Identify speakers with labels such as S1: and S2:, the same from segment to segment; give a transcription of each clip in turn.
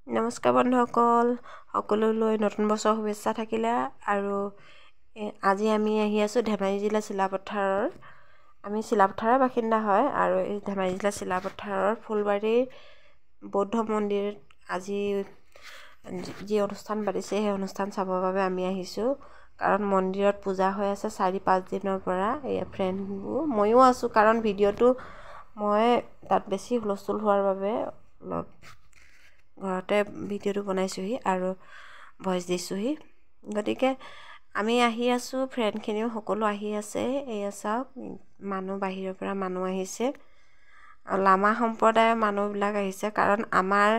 S1: নমস্কাৰ বন্ধুসকল, সকলোলৈ নতুন বছৰ শুভেচ্ছা থাকিলে। আৰু আজি আমি আহি আছোঁ ধেমাজি জিলা চিলাপথাৰৰ। আমি চিলাপথাৰৰ বাসিন্দা হয় আৰু এই ধেমাজি জিলা চিলাপথাৰৰ ফুলবাৰী বৌদ্ধ মন্দিৰত আজি যি অনুষ্ঠান পাতিছে সেই অনুষ্ঠান চাবৰ বাবে আমি আহিছোঁ। কাৰণ মন্দিৰত পূজা হৈ আছে 4-5 দিনৰ পৰা। এই ফ্ৰেণ্ডবোৰ ময়ো আছোঁ, কাৰণ ভিডিঅ'টো মই তাত বেছি হুলস্থুল হোৱাৰ বাবে অলপ ঘৰতে ভিডিঅ'টো বনাইছোঁহি আৰু ভইচ দিছোঁহি। গতিকে আমি আহি আছোঁ, ফ্ৰেণ্ডখিনিও সকলো আহি আছে। এয়া চাওক, মানুহ বাহিৰৰ পৰা মানুহ আহিছে। লামা সম্প্ৰদায়ৰ মানুহবিলাক আহিছে, কাৰণ আমাৰ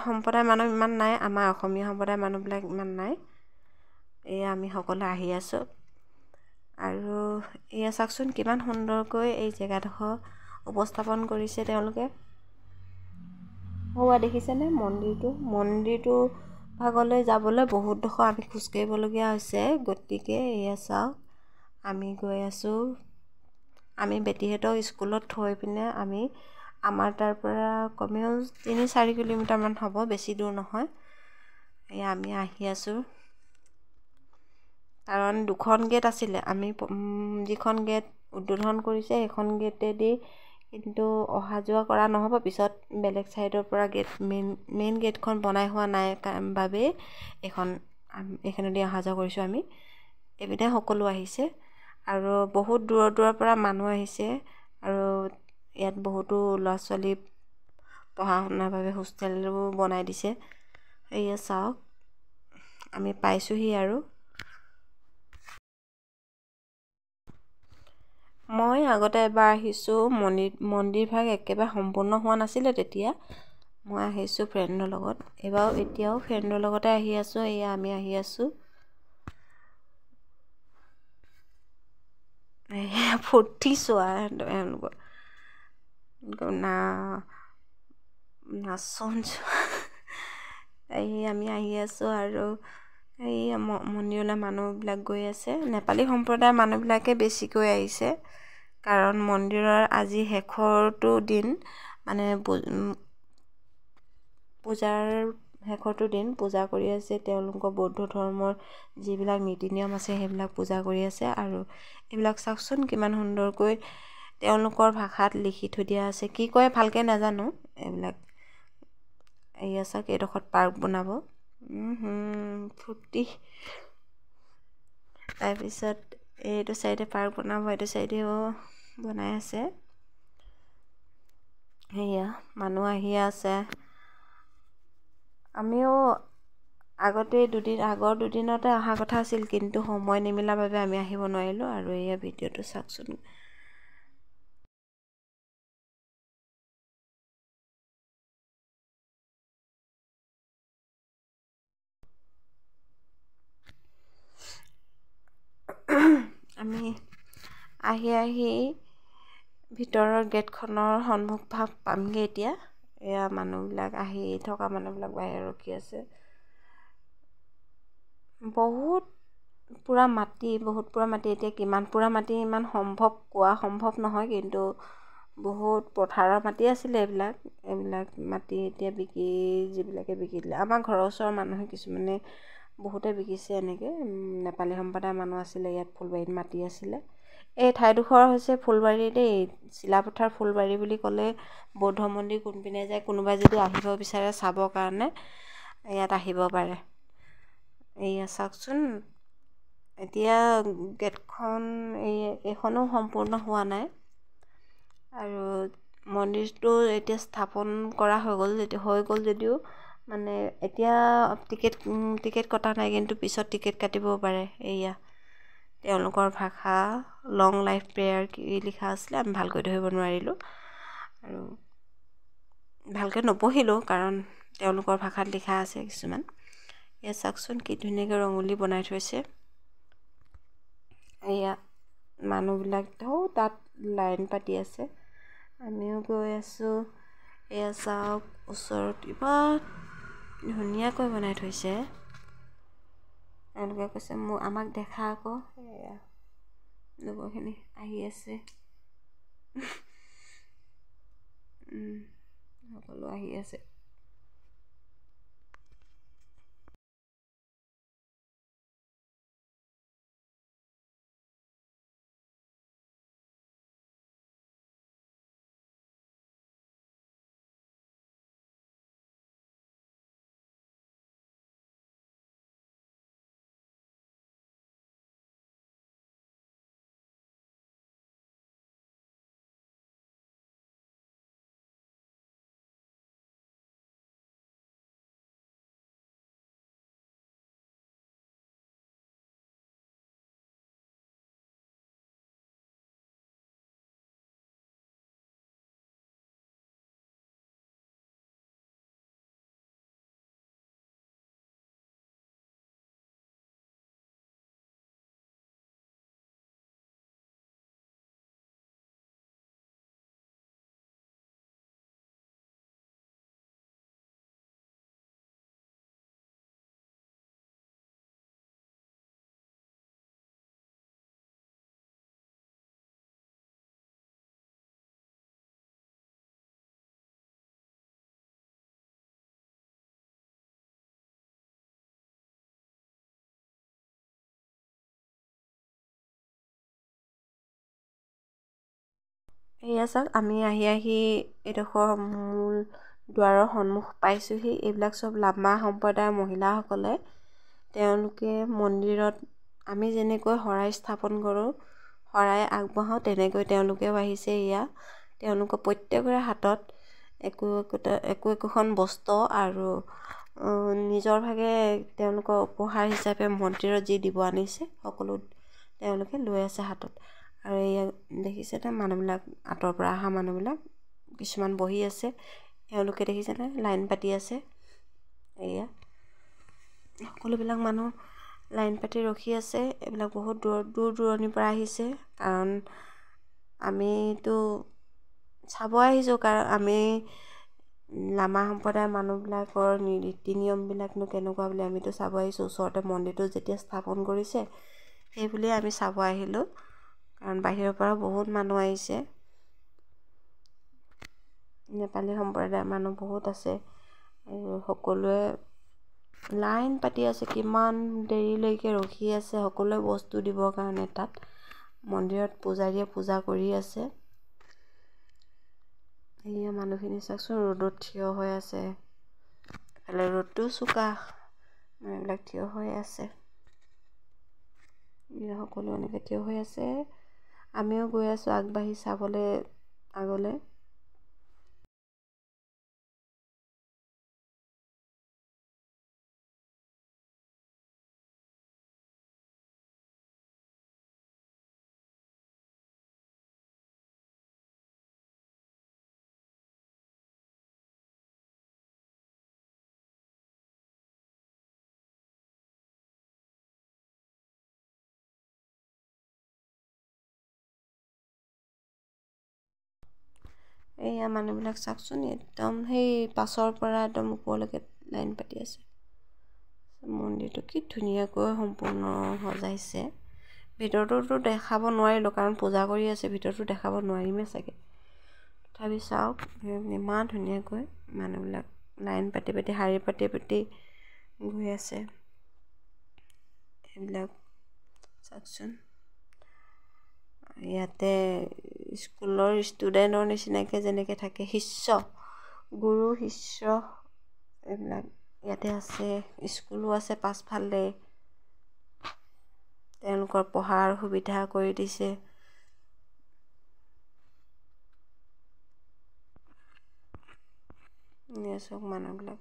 S1: সম্প্ৰদায়ৰ মানুহ ইমান নাই, আমাৰ অসমীয়া সম্প্ৰদায়ৰ মানুহবিলাক ইমান নাই। এয়া আমি সকলো আহি আছোঁ। আৰু এয়া চাওকচোন কিমান সুন্দৰকৈ এই জেগাডোখৰ উপস্থাপন কৰিছে তেওঁলোকে। হোৱা দেখিছেনে মন্দিৰটো ভাগলৈ যাবলৈ বহুত ডোখৰ আমি খোজকাঢ়িবলগীয়া হৈছে। গতিকে এয়া চাওক, আমি গৈ আছোঁ। আমি বেটীহঁতক স্কুলত থৈ পিনে আমাৰ তাৰ পৰা কমেও 3-4 কিলোমিটাৰমান হ'ব, বেছি দূৰ নহয়। এয়া আমি আহি আছোঁ, কাৰণ 2খন গেট আছিলে। আমি যিখন গেট উদ্বোধন কৰিছে সেইখন গেটেদি কিন্তু অহা যোৱা কৰা নহ'ব। পিছত বেলেগ ছাইডৰ পৰা মেইন গেটখন বনাই হোৱা নাই বাবেই এইখনেদি অহা যোৱা কৰিছোঁ আমি। এইপিনে সকলো আহিছে আৰু বহুত দূৰৰ পৰা মানুহ আহিছে। আৰু ইয়াত বহুতো ল'ৰা ছোৱালী পঢ়া শুনাৰ বাবে হোষ্টেলো বনাই দিছে। এয়া চাওক, আমি পাইছোঁহি। আৰু মই আগতে এবাৰ আহিছোঁ, মন্দিৰ ভাগ একেবাৰে সম্পূৰ্ণ হোৱা নাছিলে তেতিয়া। মই আহিছোঁ ফ্ৰেণ্ডৰ লগত। এতিয়াও ফ্ৰেণ্ডৰ লগতে আহি আছোঁ। এয়া আমি আহি আছোঁ। ফূৰ্তি চোৱা এওঁলোকৰ নাচোন চোৱা। আমি আহি আছোঁ আৰু এই মন্দিৰলৈ মানুহবিলাক গৈ আছে। নেপালী সম্প্ৰদায়ৰ মানুহবিলাকে বেছিকৈ আহিছে, কাৰণ মন্দিৰৰ আজি শেষৰটো দিন, মানে পূজাৰ শেষৰটো দিন। পূজা কৰি আছে তেওঁলোকৰ বৌদ্ধ ধৰ্মৰ যিবিলাক নীতি নিয়ম আছে সেইবিলাক পূজা কৰি আছে। আৰু এইবিলাক চাওকচোন কিমান সুন্দৰকৈ তেওঁলোকৰ ভাষাত লিখি থৈ দিয়া আছে। কি কয় ভালকৈ নাজানো এইবিলাক। এয়া চাওক, এইডোখৰত পাৰ্ক বনাব। ফূৰ্তি। তাৰপিছত এইটো চাইডে পাৰ্ক বনাব, এইটো চাইডেও বনাই আছে। সেয়া মানুহ আহি আছে। আমিও আগৰ দুদিনতে অহা কথা আছিল, কিন্তু সময় নিমিলাৰ বাবে আমি আহিব নোৱাৰিলোঁ। আৰু এয়া ভিডিঅ'টো চাওকচোন। আমি আহি ভিতৰৰ গেটখনৰ সন্মুখভাগ পামগৈ এতিয়া। এয়া মানুহবিলাক আহি থকা মানুহবিলাক বাহিৰত ৰখি আছে। বহুত পুৰা মাটি। এতিয়া কিমান পুৰা মাটি ইমান কোৱা সম্ভৱ নহয়, কিন্তু বহুত পথাৰৰ মাটি আছিলে এইবিলাক মাটি এতিয়া যিবিলাকে বিকি দিলে। আমাৰ ঘৰৰ ওচৰৰ মানুহে কিছুমানে বহুতে বিকিছে। এনেকৈ নেপালী সম্প্ৰদায়ৰ মানুহ আছিলে ইয়াত, ফুলবাৰীত মাটি আছিলে। এই ঠাইডোখৰ হৈছে ফুলবাৰী দেই, চিলাপথাৰ ফুলবাৰী বুলি ক'লে বৌদ্ধ মন্দিৰ কোনপিনে যায়, কোনোবাই যদি আহিব বিচাৰে চাবৰ কাৰণে ইয়াত আহিব পাৰে। এয়া চাওকচোন, এতিয়া গেটখন এইখনো সম্পূৰ্ণ হোৱা নাই। আৰু মন্দিৰটো এতিয়া স্থাপন কৰা হৈ গ'ল যদিও মানে এতিয়া টিকেট কটা নাই, কিন্তু পিছত টিকেট কাটিব পাৰে। এয়া তেওঁলোকৰ ভাষা, লং লাইফ প্ৰেয়াৰ কি লিখা আছিলে, আমি ভালকৈ ধৰিব নোৱাৰিলোঁ আৰু ভালকৈ নপঢ়িলোঁ, কাৰণ তেওঁলোকৰ ভাষাত লিখা আছে কিছুমান। এয়া চাওকচোন কি ধুনীয়াকৈ ৰঙলী বনাই থৈছে। এয়া মানুহবিলাকেও তাত লাইন পাতি আছে। আমিও গৈ আছোঁ। এয়া চাওক, ওচৰত ইমান ধুনীয়াকৈ বনাই থৈছে। তেওঁলোকে কৈছে আমাক দেখা আকৌ। এয়া লগৰখিনি আহি আছে। সকলো আহি আছে। এয়া চাওক আমি আহি এডোখৰ মূল দুৱাৰৰ সন্মুখ পাইছোঁহি। এইবিলাক চব লামা সম্প্ৰদায়ৰ মহিলাসকলে তেওঁলোকে মন্দিৰত আমি যেনেকৈ শৰাই স্থাপন কৰোঁ, শৰাই আগবঢ়াওঁ, তেনেকৈ তেওঁলোকেও আহিছে। এয়া তেওঁলোকৰ প্ৰত্যেকৰে হাতত একোখন বস্ত্ৰ আৰু নিজৰ ভাগে তেওঁলোকৰ উপহাৰ হিচাপে মন্দিৰত যি দিব আনিছে সকলো তেওঁলোকে লৈ আছে হাতত। আৰু এয়া দেখিছেনে মানুহবিলাক, আঁতৰৰ পৰা অহা মানুহবিলাক কিছুমান বহি আছে, তেওঁলোকে দেখিছেনে লাইন পাতি আছে। এয়া সকলোবিলাক মানুহ লাইন পাতি ৰখি আছে। এইবিলাক বহুত দূৰ দূৰণিৰ পৰা আহিছে, কাৰণ আমিতো চাব আহিছোঁ। কাৰণ আমি লামা সম্প্ৰদায়ৰ মানুহবিলাকৰ নীতি নিয়মবিলাকনো কেনেকুৱা বুলি আমিতো চাব আহিছোঁ। ওচৰতে মন্দিৰটো যেতিয়া স্থাপন কৰিছে সেই বুলিয়ে আমি চাব আহিলোঁ, কাৰণ বাহিৰৰ পৰা বহুত মানুহ আহিছে। নেপালী সম্প্ৰদায়ৰ মানুহ বহুত আছে আৰু সকলোৱে লাইন পাতি আছে, কিমান দেৰিলৈকে ৰখি আছে সকলোৱে বস্তু দিবৰ কাৰণে। তাত মন্দিৰত পূজাৰীয়ে পূজা কৰি আছে। এয়া মানুহখিনি চাওকচোন, ৰ'দত থিয় হৈ আছে। এফালে ৰ'দটো চোকা, মানুহবিলাক থিয় হৈ আছে। এয়া সকলো এনেকৈ থিয় হৈ আছে। আমিও গৈ আছোঁ আগবাঢ়ি চাবলৈ আগলৈ। এয়া মানুহবিলাক চাওকচোন, একদম সেই পাছৰ পৰা একদম ওপৰলৈকে লাইন পাতি আছে। মন্দিৰটো কি ধুনীয়াকৈ সম্পূৰ্ণ সজাইছে। ভিতৰটোতো দেখাব নোৱাৰিলোঁ, কাৰণ পূজা কৰি আছে, ভিতৰতো দেখাব নোৱাৰিমেই চাগে। তথাপি চাওক ইমান ধুনীয়াকৈ মানুহবিলাক লাইন পাতি শাৰী পাতি গৈ আছে। এইবিলাক চাওকচোন, ইয়াতে স্কুলৰ ষ্টুডেণ্টৰ নিচিনাকৈ যেনেকৈ থাকে, শিষ্য গুৰু শিষ্য এইবিলাক ইয়াতে আছে। স্কুলো আছে পাছফালে, তেওঁলোকৰ পঢ়াৰ সুবিধা কৰি দিছে। চাওক মানুহবিলাক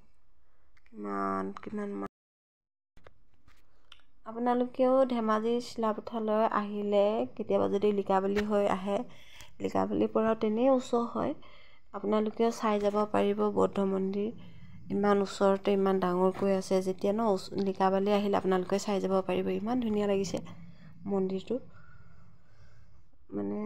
S1: কিমান আপোনালোকেও ধেমাজি চিলাপথাৰলৈ আহিলে কেতিয়াবা যদি লিকাবালি হৈ আহে, লিকাবালিৰ পৰাও তেনেই ওচৰ হয়, আপোনালোকেও চাই যাব পাৰিব। বৌদ্ধ মন্দিৰ ইমান ওচৰতে ইমান ডাঙৰকৈ আছে। যেতিয়া লিকাবালি আহিলে আপোনালোকে চাই যাব পাৰিব। ইমান ধুনীয়া লাগিছে মন্দিৰটো, মানে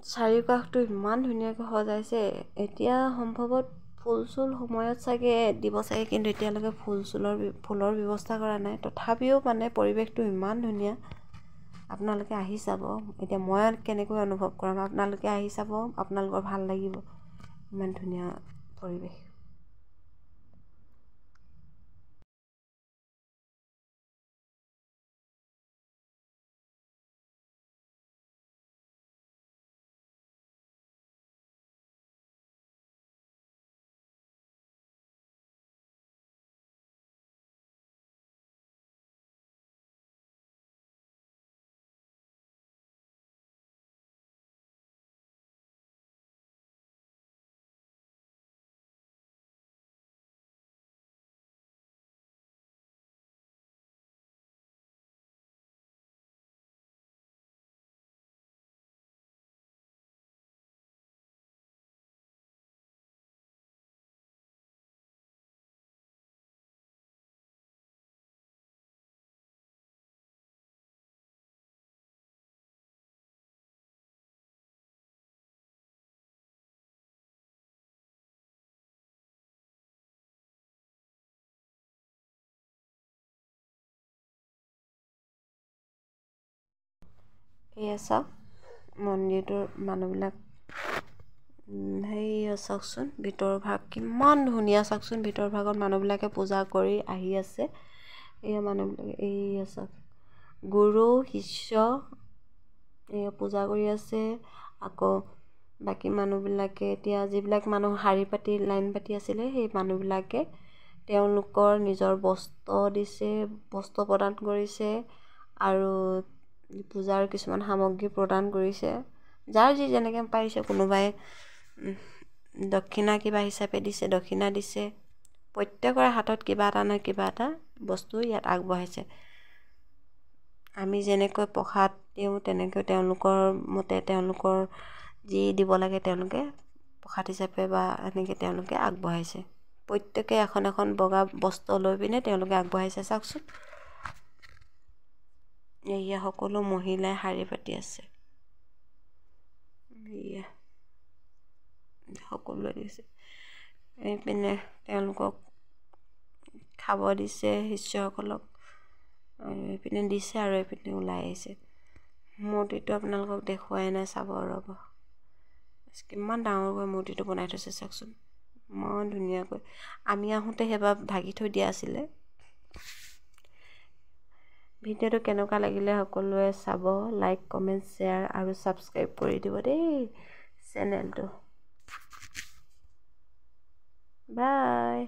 S1: চাৰিওকাষটো ইমান ধুনীয়াকৈ সজাইছে। এতিয়া সম্ভৱত ফুল চুল সময়ত চাগে দিব চাগে, কিন্তু এতিয়ালৈকে ফুলৰ ব্যৱস্থা কৰা নাই। তথাপিও মানে পৰিৱেশটো ইমান ধুনীয়া, আপোনালোকে আহি চাব। এতিয়া মই কেনেকৈ অনুভৱ কৰাম, আপোনালোকে আহি চাব, আপোনালোকৰ ভাল লাগিব। ইমান ধুনীয়া পৰিৱেশ। এয়া চাওক মন্দিৰটোৰ মানুহবিলাক, সেয়া চাওকচোন ভিতৰৰ ভাগ কিমান ধুনীয়া। চাওকচোন ভিতৰৰ ভাগত মানুহবিলাকে পূজা কৰি আহি আছে। এয়া মানুহবিলাকে এয়া চাওক, গুৰু শিষ্য এয়া পূজা কৰি আছে। আকৌ বাকী মানুহবিলাকে এতিয়া যিবিলাক মানুহ শাৰী পাতি লাইন পাতি আছিলে সেই মানুহবিলাকে তেওঁলোকৰ নিজৰ বস্ত্ৰ দিছে, বস্ত্ৰ প্ৰদান কৰিছে আৰু পূজাৰ কিছুমান সামগ্ৰী প্ৰদান কৰিছে। যাৰ যি যেনেকৈ পাৰিছে, কোনোবাই দক্ষিণা কিবা হিচাপে দিছে, দক্ষিণা দিছে। প্ৰত্যেকৰে হাতত কিবা এটা নহয় কিবা এটা বস্তু ইয়াত আগবঢ়াইছে। আমি যেনেকৈ প্ৰসাদ দিওঁ তেনেকৈ তেওঁলোকৰ মতে তেওঁলোকৰ যি দিব লাগে তেওঁলোকে প্ৰসাদ হিচাপে বা এনেকৈ তেওঁলোকে আগবঢ়াইছে। প্ৰত্যেকে এখন এখন বগা বস্ত্ৰ লৈ পিনে তেওঁলোকে আগবঢ়াইছে। চাওকচোন, এয়া সকলো মহিলাই শাৰী পাতি আছে। এয়া সকলোৱে দিছে। এইপিনে তেওঁলোকক খাব দিছে শিষ্যসকলক, আৰু এইপিনে দিছে আৰু এইপিনে ওলাই আহিছে। মূৰ্তিটো আপোনালোকক দেখুৱাই নাই, চাব ৰ'ব। কিমান ডাঙৰকৈ মূৰ্তিটো বনাই থৈছে চাওকচোন, ইমান ধুনীয়াকৈ। আমি আহোঁতে সেইবাৰ ঢাকি থৈ দিয়া আছিলে। ভিডিঅ'টো কেনেকুৱা লাগিলে সকলোৱে চাব, লাইক কমেণ্ট শ্বেয়াৰ আৰু ছাবস্ক্ৰাইব কৰি দিব দেই চেনেলটো। বাই।